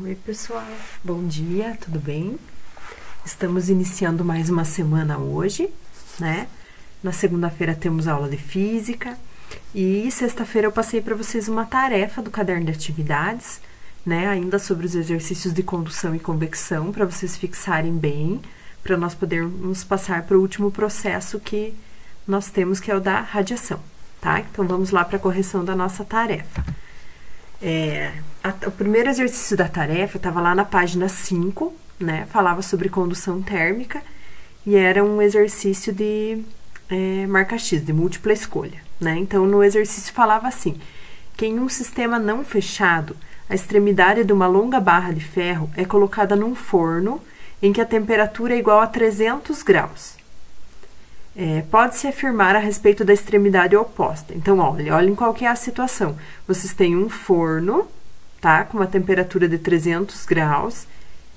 Oi, pessoal. Bom dia, tudo bem? Estamos iniciando mais uma semana hoje, né? Na segunda-feira temos aula de física e sexta-feira eu passei para vocês uma tarefa do caderno de atividades, né? Ainda sobre os exercícios de condução e convecção, para vocês fixarem bem, para nós podermos passar para o último processo que nós temos, que é o da radiação, tá? Então, vamos lá para a correção da nossa tarefa. O primeiro exercício da tarefa estava lá na página 5, né? Falava sobre condução térmica e era um exercício de marca X, de múltipla escolha, né? Então, no exercício falava assim, que em um sistema não fechado, a extremidade de uma longa barra de ferro é colocada num forno em que a temperatura é igual a 300 graus. Pode-se afirmar a respeito da extremidade oposta. Então, olhem qual que é a situação. Vocês têm um forno, tá? Com uma temperatura de 300 graus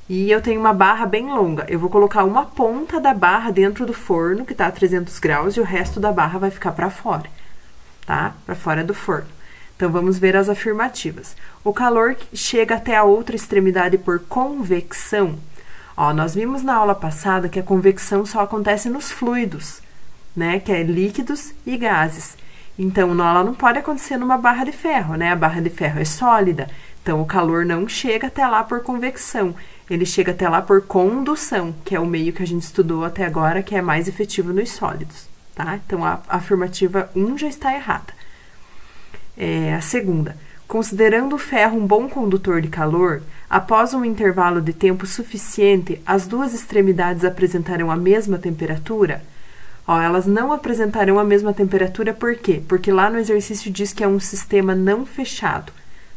e eu tenho uma barra bem longa. Eu vou colocar uma ponta da barra dentro do forno, que tá a 300 graus, e o resto da barra vai ficar para fora, tá? Para fora do forno. Então, vamos ver as afirmativas. O calor chega até a outra extremidade por convecção. Nós vimos na aula passada que a convecção só acontece nos fluidos, né? Que é líquidos e gases. Então, ela não pode acontecer numa barra de ferro, né? A barra de ferro é sólida. Então, o calor não chega até lá por convecção. Ele chega até lá por condução, que é o meio que a gente estudou até agora, que é mais efetivo nos sólidos, tá? Então, a afirmativa 1 já está errada. A segunda. Considerando o ferro um bom condutor de calor, após um intervalo de tempo suficiente, as duas extremidades apresentarão a mesma temperatura? Elas não apresentarão a mesma temperatura, por quê? Porque lá no exercício diz que é um sistema não fechado,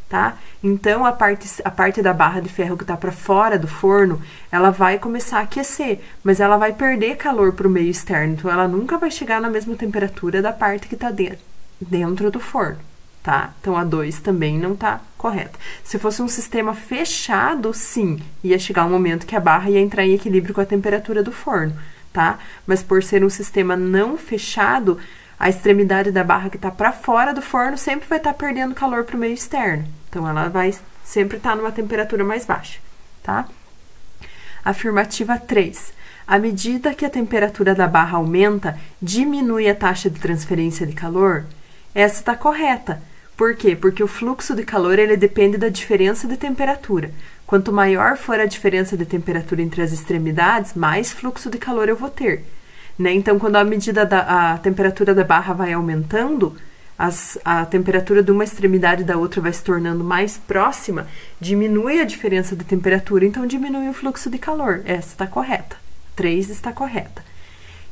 tá? Então, a parte da barra de ferro que está para fora do forno, ela vai começar a aquecer, mas ela vai perder calor para o meio externo, então ela nunca vai chegar na mesma temperatura da parte que está dentro do forno, tá? Então, a 2 também não está correta. Se fosse um sistema fechado, sim, ia chegar um momento que a barra ia entrar em equilíbrio com a temperatura do forno, tá? Mas por ser um sistema não fechado, a extremidade da barra que está para fora do forno sempre vai estar perdendo calor para o meio externo. Então, ela vai sempre estar numa temperatura mais baixa, tá? Afirmativa 3. À medida que a temperatura da barra aumenta, diminui a taxa de transferência de calor? Essa está correta. Por quê? Porque o fluxo de calor ele depende da diferença de temperatura. Quanto maior for a diferença de temperatura entre as extremidades, mais fluxo de calor eu vou ter, né? Então, quando a temperatura da barra vai aumentando, a temperatura de uma extremidade da outra vai se tornando mais próxima, diminui a diferença de temperatura, então diminui o fluxo de calor. Essa está correta. 3 está correta.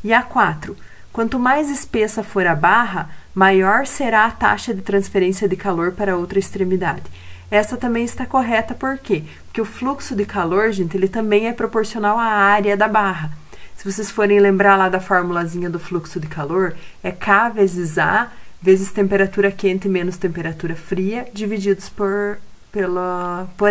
E a 4. Quanto mais espessa for a barra, maior será a taxa de transferência de calor para a outra extremidade. Essa também está correta, por quê? Porque o fluxo de calor, gente, ele também é proporcional à área da barra. Se vocês forem lembrar lá da formulazinha do fluxo de calor, é K vezes A vezes temperatura quente menos temperatura fria, divididos por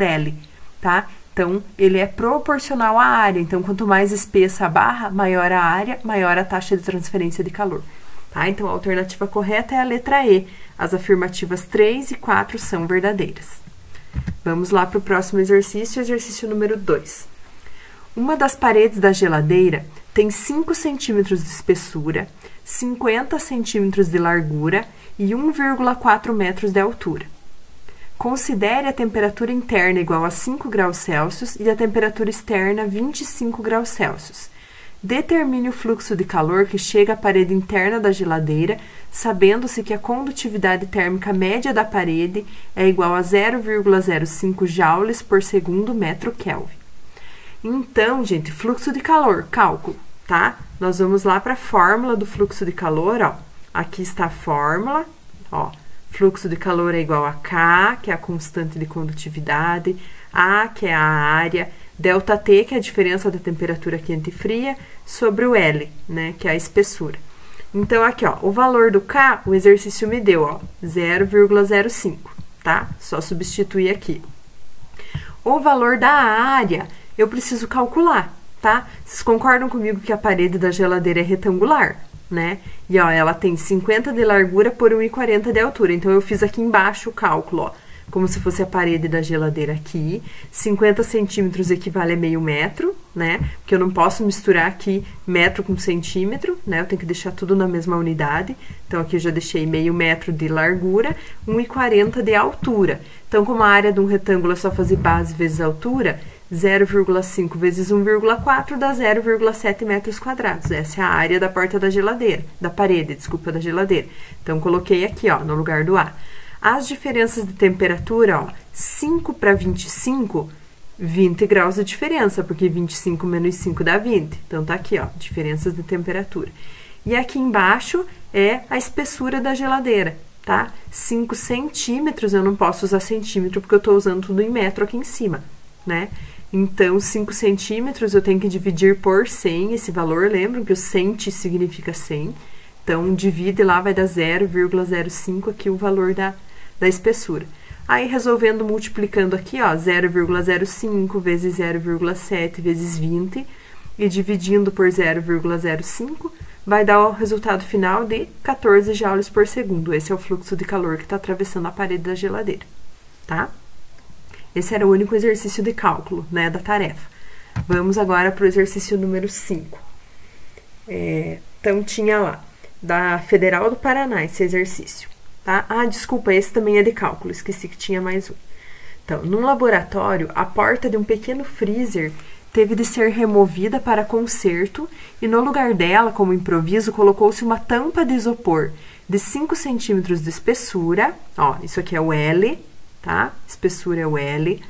L, tá? Então, ele é proporcional à área. Então, quanto mais espessa a barra, maior a área, maior a taxa de transferência de calor. Tá? Então, a alternativa correta é a letra E. As afirmativas 3 e 4 são verdadeiras. Vamos lá para o próximo exercício, exercício número 2. Uma das paredes da geladeira tem 5 centímetros de espessura, 50 centímetros de largura e 1,4 metros de altura. Considere a temperatura interna igual a 5 graus Celsius e a temperatura externa 25 graus Celsius. Determine o fluxo de calor que chega à parede interna da geladeira, sabendo-se que a condutividade térmica média da parede é igual a 0,05 joules por segundo metro Kelvin. Então, gente, fluxo de calor, cálculo, tá? Nós vamos lá para a fórmula do fluxo de calor, Aqui está a fórmula, Fluxo de calor é igual a K, que é a constante de condutividade, A, que é a área, ΔT, que é a diferença da temperatura quente e fria, sobre o L, né, que é a espessura. Então, aqui, o valor do K, o exercício me deu, 0,05, tá? Só substituir aqui. O valor da área, eu preciso calcular, tá? Vocês concordam comigo que a parede da geladeira é retangular, né? E, ela tem 50 de largura por 1,40 de altura. Então, eu fiz aqui embaixo o cálculo, como se fosse a parede da geladeira aqui. 50 centímetros equivale a meio metro, né? Porque eu não posso misturar aqui metro com centímetro, né? Eu tenho que deixar tudo na mesma unidade. Então, aqui eu já deixei meio metro de largura, 1,40 de altura. Então, como a área de um retângulo é só fazer base vezes altura, 0,5 vezes 1,4 dá 0,7 metros quadrados. Essa é a área da porta da geladeira, da parede, desculpa, da geladeira. Então, coloquei aqui, ó, no lugar do A. As diferenças de temperatura, ó, 5 para 25, 20 graus de diferença, porque 25 menos 5 dá 20. Então, tá aqui, ó, diferenças de temperatura. E aqui embaixo é a espessura da geladeira, tá? 5 centímetros, eu não posso usar centímetro, porque eu tô usando tudo em metro aqui em cima, né? Então, 5 centímetros eu tenho que dividir por 100 esse valor. Lembram que o centi significa 100. Então, divide lá, vai dar 0,05 aqui o valor da espessura. Aí, resolvendo, multiplicando aqui, ó, 0,05 vezes 0,7 vezes 20 e dividindo por 0,05, vai dar o resultado final de 14 joules por segundo. Esse é o fluxo de calor que está atravessando a parede da geladeira, tá? Esse era o único exercício de cálculo, né, da tarefa. Vamos agora para o exercício número 5. Então, tinha lá, da Federal do Paraná, esse exercício, tá? Ah, desculpa, esse também é de cálculo, esqueci que tinha mais um. Então, num laboratório, a porta de um pequeno freezer teve de ser removida para conserto e no lugar dela, como improviso, colocou-se uma tampa de isopor de 5 centímetros de espessura, ó, isso aqui é o L, tá? Espessura é o L.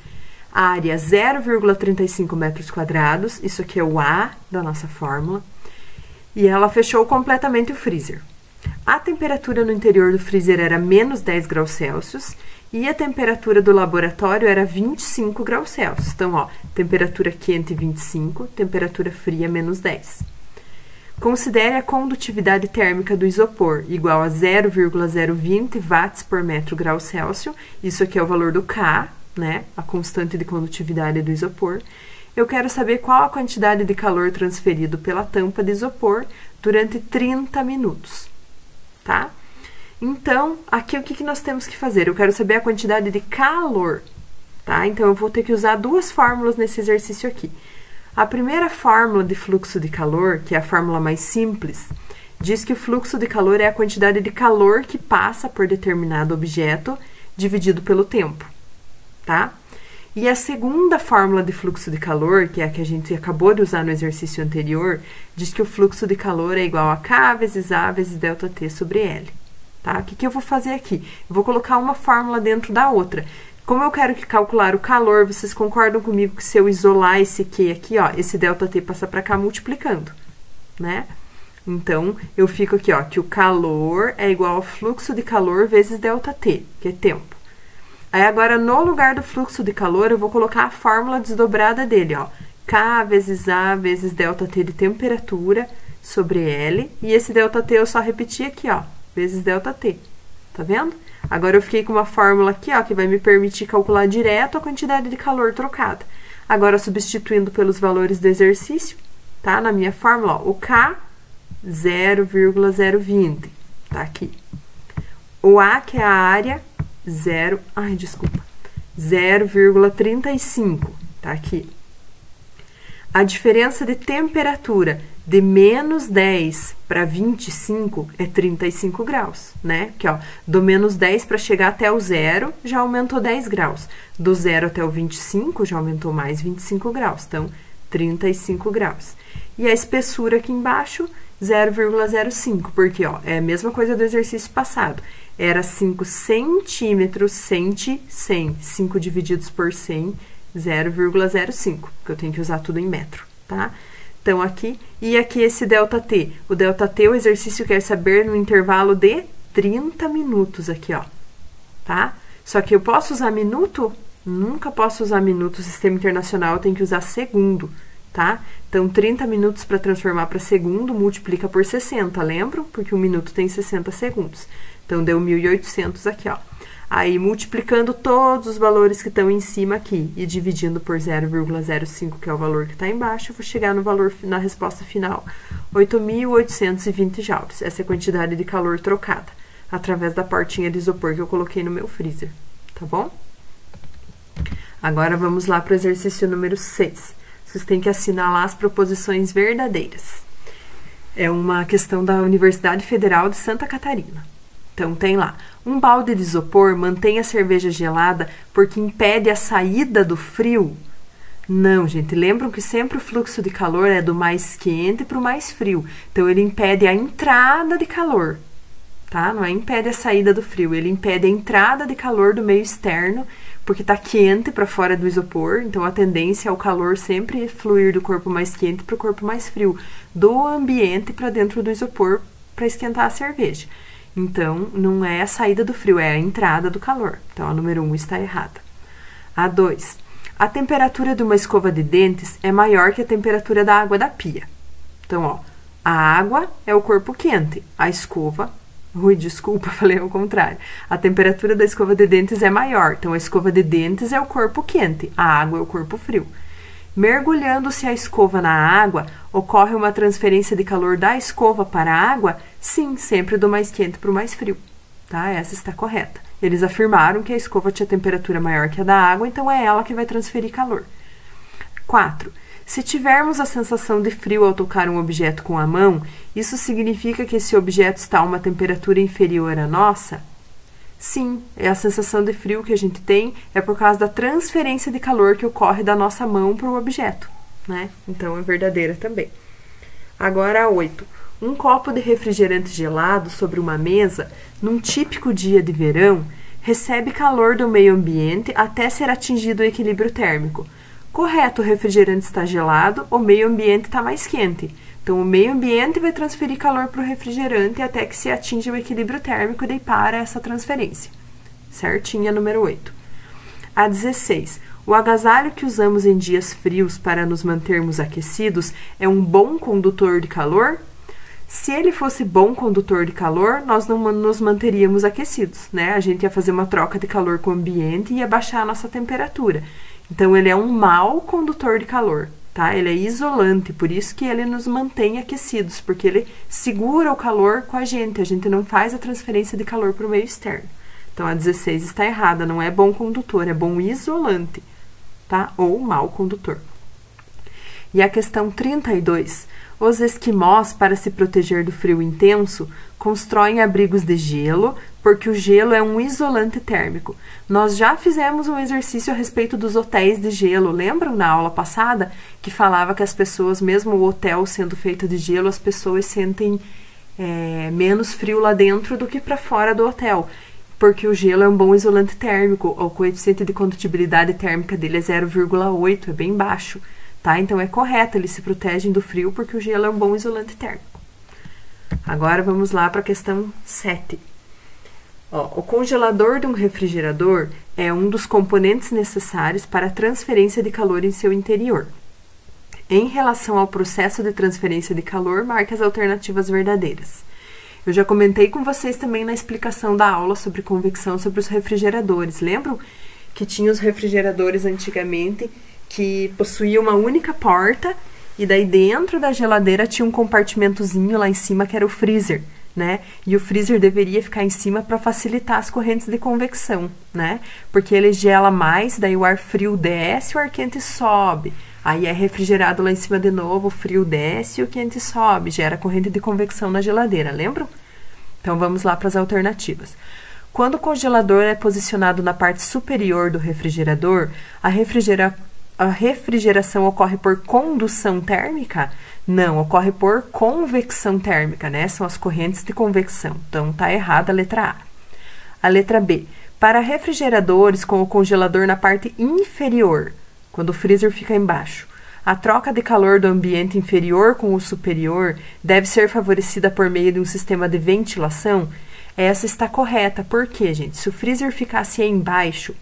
Área 0,35 metros quadrados, isso aqui é o A da nossa fórmula. E ela fechou completamente o freezer. A temperatura no interior do freezer era menos 10 graus Celsius e a temperatura do laboratório era 25 graus Celsius. Então, ó, temperatura quente 25, temperatura fria menos 10. Considere a condutividade térmica do isopor, igual a 0,020 watts por metro grau Celsius. Isso aqui é o valor do K, né? A constante de condutividade do isopor. Eu quero saber qual a quantidade de calor transferido pela tampa de isopor durante 30 minutos, tá? Então, aqui o que nós temos que fazer? Eu quero saber a quantidade de calor, tá? Então, eu vou ter que usar duas fórmulas nesse exercício aqui. A primeira fórmula de fluxo de calor, que é a fórmula mais simples, diz que o fluxo de calor é a quantidade de calor que passa por determinado objeto dividido pelo tempo, tá? E a segunda fórmula de fluxo de calor, que é a que a gente acabou de usar no exercício anterior, diz que o fluxo de calor é igual a K vezes A vezes ΔT sobre L, tá? O que eu vou fazer aqui? Eu vou colocar uma fórmula dentro da outra. Como eu quero que calcular o calor, vocês concordam comigo que se eu isolar esse Q aqui, ó, esse ΔT passa para cá multiplicando, né? Então, eu fico aqui, ó, que o calor é igual ao fluxo de calor vezes ΔT, que é tempo. Aí, agora, no lugar do fluxo de calor, eu vou colocar a fórmula desdobrada dele, ó. K vezes A vezes ΔT de temperatura sobre L. E esse ΔT eu só repeti aqui, ó, vezes ΔT. Tá vendo? Agora, eu fiquei com uma fórmula aqui, ó, que vai me permitir calcular direto a quantidade de calor trocada. Agora, substituindo pelos valores do exercício, tá? Na minha fórmula, ó, o K, 0,020, tá aqui. O A, que é a área, 0,35, tá aqui. A diferença de temperatura de menos 10 para 25 é 35 graus, né? Que, ó, do menos 10 para chegar até o zero, já aumentou 10 graus. Do zero até o 25, já aumentou mais 25 graus. Então, 35 graus. E a espessura aqui embaixo, 0,05, porque, ó, é a mesma coisa do exercício passado. Era 5 centímetros, 100, 5 divididos por 100, 0,05, porque eu tenho que usar tudo em metro, tá? Então, aqui, e aqui esse ΔT. O ΔT, o exercício quer saber no intervalo de 30 minutos aqui, ó, tá? Só que eu posso usar minuto? Nunca posso usar minuto, o sistema internacional tem que usar segundo, tá? Então, 30 minutos para transformar para segundo, multiplica por 60, lembram? Porque um minuto tem 60 segundos. Então, deu 1.800 aqui, ó. Aí, multiplicando todos os valores que estão em cima aqui e dividindo por 0,05, que é o valor que está embaixo, eu vou chegar no valor, na resposta final, 8.820 joules. Essa é a quantidade de calor trocada através da portinha de isopor que eu coloquei no meu freezer, tá bom? Agora vamos lá para o exercício número 6. Vocês têm que assinalar as proposições verdadeiras. É uma questão da Universidade Federal de Santa Catarina. Então, tem lá, um balde de isopor mantém a cerveja gelada porque impede a saída do frio? Não, gente, lembram que sempre o fluxo de calor é do mais quente para o mais frio. Então, ele impede a entrada de calor, tá? Não é impede a saída do frio, ele impede a entrada de calor do meio externo, porque está quente para fora do isopor, então a tendência é o calor sempre fluir do corpo mais quente para o corpo mais frio, do ambiente para dentro do isopor para esquentar a cerveja. Então, não é a saída do frio, é a entrada do calor. Então, a número 1 está errada. A 2. A temperatura de uma escova de dentes é maior que a temperatura da água da pia. Então, ó, a água é o corpo quente, a escova... desculpa, falei ao contrário. A temperatura da escova de dentes é maior, então a escova de dentes é o corpo quente, a água é o corpo frio. Mergulhando-se a escova na água, ocorre uma transferência de calor da escova para a água? Sim, sempre do mais quente para o mais frio. Tá? Essa está correta. Eles afirmaram que a escova tinha temperatura maior que a da água, então é ela que vai transferir calor. 4. Se tivermos a sensação de frio ao tocar um objeto com a mão, isso significa que esse objeto está a uma temperatura inferior à nossa? Sim, a sensação de frio que a gente tem é por causa da transferência de calor que ocorre da nossa mão para o objeto, né? Então, é verdadeira também. Agora, a 8. Um copo de refrigerante gelado sobre uma mesa, num típico dia de verão, recebe calor do meio ambiente até ser atingido o equilíbrio térmico. Correto, o refrigerante está gelado, o meio ambiente está mais quente. Então, o meio ambiente vai transferir calor para o refrigerante até que se atinja o equilíbrio térmico e daí para essa transferência. Certinha, número 8. A 16. O agasalho que usamos em dias frios para nos mantermos aquecidos é um bom condutor de calor? Se ele fosse bom condutor de calor, nós não nos manteríamos aquecidos, né? A gente ia fazer uma troca de calor com o ambiente e ia baixar a nossa temperatura. Então, ele é um mau condutor de calor, tá? Ele é isolante, por isso que ele nos mantém aquecidos, porque ele segura o calor com a gente não faz a transferência de calor para o meio externo. Então, a 16 está errada, não é bom condutor, é bom isolante, tá? Ou mau condutor. E a questão 32. Os esquimós, para se proteger do frio intenso, constroem abrigos de gelo, porque o gelo é um isolante térmico. Nós já fizemos um exercício a respeito dos hotéis de gelo. Lembram na aula passada que falava que as pessoas, mesmo o hotel sendo feito de gelo, as pessoas sentem menos frio lá dentro do que para fora do hotel, porque o gelo é um bom isolante térmico. O coeficiente de condutibilidade térmica dele é 0,8, é bem baixo. Tá? Então, é correto, eles se protegem do frio porque o gelo é um bom isolante térmico. Agora, vamos lá para a questão 7. Ó, o congelador de um refrigerador é um dos componentes necessários para a transferência de calor em seu interior. Em relação ao processo de transferência de calor, marque as alternativas verdadeiras. Eu já comentei com vocês também na explicação da aula sobre convecção sobre os refrigeradores. Lembram que tinha os refrigeradores antigamente que possuía uma única porta e daí dentro da geladeira tinha um compartimentozinho lá em cima que era o freezer, né? E o freezer deveria ficar em cima para facilitar as correntes de convecção, né? Porque ele gela mais, daí o ar frio desce, o ar quente sobe. Aí é refrigerado lá em cima de novo, o frio desce e o quente sobe, gera corrente de convecção na geladeira, lembram? Então vamos lá para as alternativas. Quando o congelador é posicionado na parte superior do refrigerador, a refrigeração ocorre por condução térmica? Não, ocorre por convecção térmica, né? São as correntes de convecção. Então, tá errada a letra A. A letra B. Para refrigeradores com o congelador na parte inferior, quando o freezer fica embaixo, a troca de calor do ambiente inferior com o superior deve ser favorecida por meio de um sistema de ventilação? Essa está correta. Por quê, gente? Se o freezer ficasse embaixo,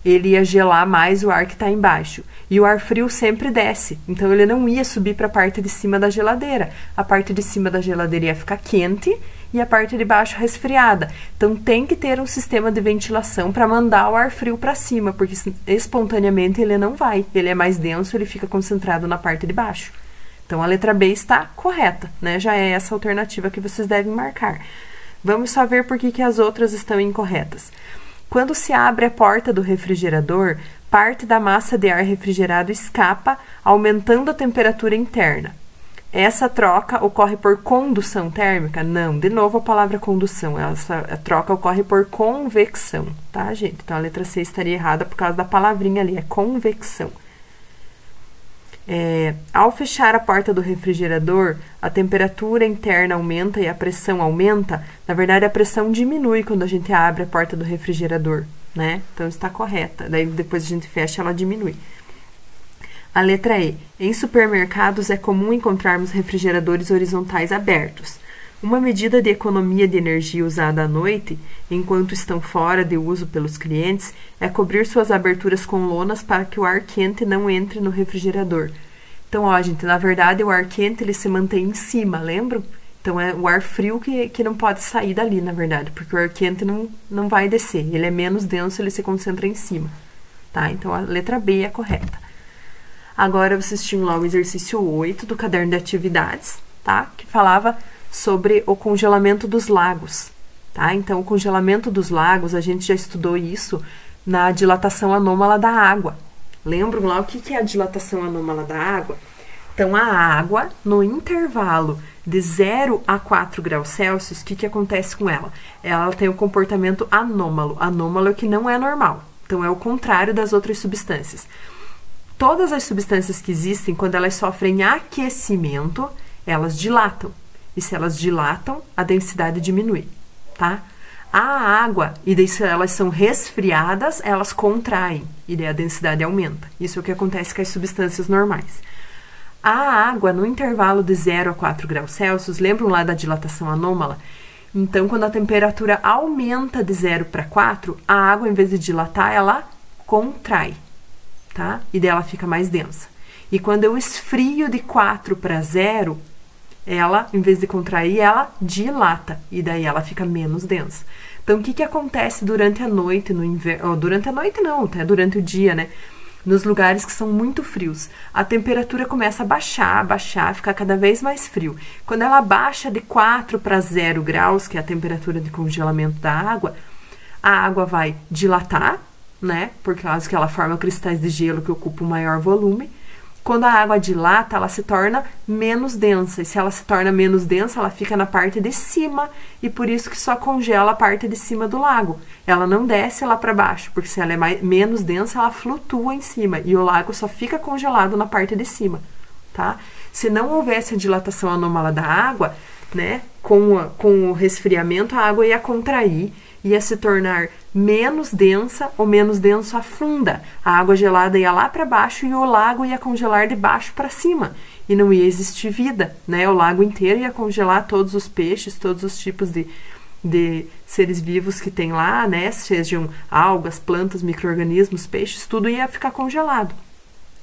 ele ia gelar mais o ar que está embaixo. E o ar frio sempre desce. Então, ele não ia subir para a parte de cima da geladeira. A parte de cima da geladeira ia ficar quente e a parte de baixo resfriada. Então, tem que ter um sistema de ventilação para mandar o ar frio para cima, porque espontaneamente ele não vai. Ele é mais denso, ele fica concentrado na parte de baixo. Então, a letra B está correta, né? Já é essa alternativa que vocês devem marcar. Vamos só ver por que as outras estão incorretas. Quando se abre a porta do refrigerador, parte da massa de ar refrigerado escapa, aumentando a temperatura interna. Essa troca ocorre por condução térmica? Não, de novo a palavra condução. A troca ocorre por convecção, tá, gente? Então, a letra C estaria errada por causa da palavrinha ali, é convecção. Ao fechar a porta do refrigerador, a temperatura interna aumenta e a pressão aumenta. Na verdade, a pressão diminui quando a gente abre a porta do refrigerador, né? Então, está correta. Daí, depois a gente fecha, ela diminui. A letra E. Em supermercados é comum encontrarmos refrigeradores horizontais abertos. Uma medida de economia de energia usada à noite, enquanto estão fora de uso pelos clientes, é cobrir suas aberturas com lonas para que o ar quente não entre no refrigerador. Então, ó, gente, na verdade, o ar quente ele se mantém em cima, lembram? Então, é o ar frio que não pode sair dali, na verdade, porque o ar quente não vai descer. Ele é menos denso, ele se concentra em cima, tá? Então, a letra B é a correta. Agora, vocês tinham lá o exercício 8 do caderno de atividades, tá? Que falava sobre o congelamento dos lagos, tá? Então, o congelamento dos lagos, a gente já estudou isso na dilatação anômala da água. Lembram lá o que é a dilatação anômala da água? Então, a água, no intervalo de 0 a 4 graus Celsius, o que acontece com ela? Ela tem um comportamento anômalo. Anômalo é que não é normal. Então, é o contrário das outras substâncias. Todas as substâncias que existem, quando elas sofrem aquecimento, elas dilatam. E se elas dilatam, a densidade diminui, tá? A água, e daí se elas são resfriadas, elas contraem, e daí a densidade aumenta. Isso é o que acontece com as substâncias normais. A água, no intervalo de 0 a 4 graus Celsius, lembram lá da dilatação anômala? Então, quando a temperatura aumenta de 0 para 4, a água, em vez de dilatar, ela contrai. Tá? E daí ela fica mais densa. E quando eu esfrio de 4 para 0, ela, em vez de contrair, ela dilata. E daí ela fica menos densa. Então, o que acontece durante a noite, no inverno? Durante a noite não, até durante o dia, né? Nos lugares que são muito frios. A temperatura começa a baixar, ficar cada vez mais frio. Quando ela baixa de 4 para 0 graus, que é a temperatura de congelamento da água, a água vai dilatar, né? Por causa que ela forma cristais de gelo que ocupam maior volume. Quando a água dilata, ela se torna menos densa. E se ela se torna menos densa, ela fica na parte de cima. E por isso que só congela a parte de cima do lago. Ela não desce lá para baixo, porque se ela é menos densa, ela flutua em cima. E o lago só fica congelado na parte de cima, tá? Se não houvesse a dilatação anômala da água, né? Com o resfriamento, a água ia contrair, ia se tornar menos densa, ou menos denso afunda. A água gelada ia lá para baixo e o lago ia congelar de baixo para cima. E não ia existir vida, né? O lago inteiro ia congelar todos os peixes, todos os tipos de seres vivos que tem lá, né? Sejam algas, plantas, micro-organismos, peixes, tudo ia ficar congelado.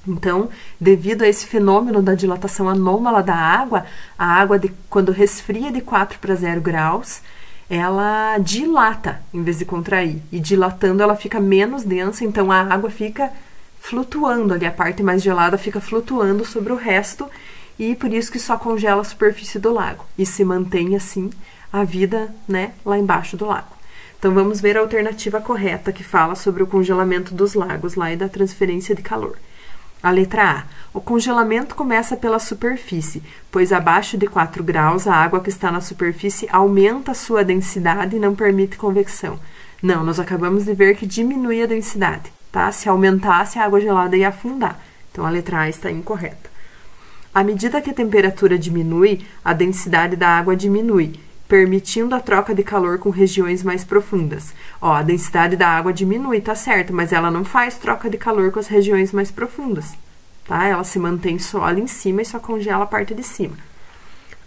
Então, devido a esse fenômeno da dilatação anômala da água, a água, quando resfria de 4 para 0 graus, ela dilata em vez de contrair. E dilatando, ela fica menos densa, então a água fica flutuando ali, a parte mais gelada fica flutuando sobre o resto, e por isso que só congela a superfície do lago. E se mantém assim a vida, né, lá embaixo do lago. Então, vamos ver a alternativa correta que fala sobre o congelamento dos lagos lá e da transferência de calor. A letra A. O congelamento começa pela superfície, pois abaixo de 4 graus a água que está na superfície aumenta a sua densidade e não permite convecção. Não, nós acabamos de ver que diminui a densidade, tá? Se aumentasse, a água gelada ia afundar. Então, a letra A está incorreta. À medida que a temperatura diminui, a densidade da água diminui, permitindo a troca de calor com regiões mais profundas. Ó, a densidade da água diminui, tá certo, mas ela não faz troca de calor com as regiões mais profundas, tá? Ela se mantém só ali em cima e só congela a parte de cima.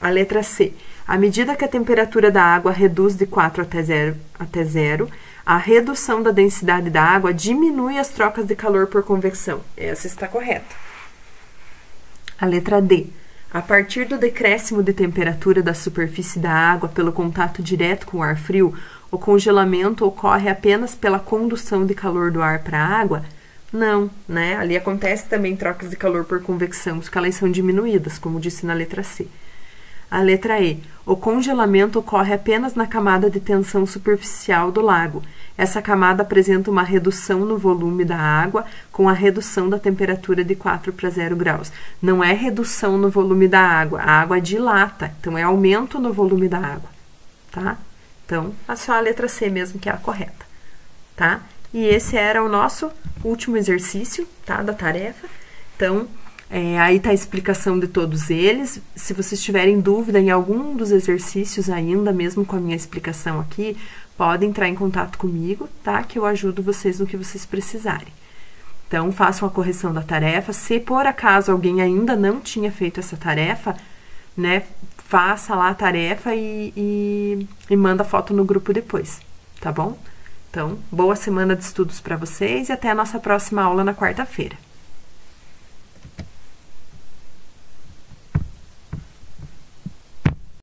A letra C. À medida que a temperatura da água reduz de 4 até 0, a redução da densidade da água diminui as trocas de calor por convecção. Essa está correta. A letra D. A partir do decréscimo de temperatura da superfície da água pelo contato direto com o ar frio, o congelamento ocorre apenas pela condução de calor do ar para a água? Não, né? Ali acontece também trocas de calor por convecção, só que elas são diminuídas, como disse na letra C. A letra E. O congelamento ocorre apenas na camada de tensão superficial do lago. Essa camada apresenta uma redução no volume da água com a redução da temperatura de 4 para 0 graus. Não é redução no volume da água, a água dilata, então é aumento no volume da água, tá? Então, é só a letra C mesmo que é a correta, tá? E esse era o nosso último exercício, tá, da tarefa. Então, aí tá a explicação de todos eles. Se vocês tiverem dúvida em algum dos exercícios ainda, mesmo com a minha explicação aqui, podem entrar em contato comigo, tá? Que eu ajudo vocês no que vocês precisarem. Então, façam a correção da tarefa. Se por acaso alguém ainda não tinha feito essa tarefa, né? Faça lá a tarefa e manda foto no grupo depois, tá bom? Então, boa semana de estudos para vocês e até a nossa próxima aula na quarta-feira.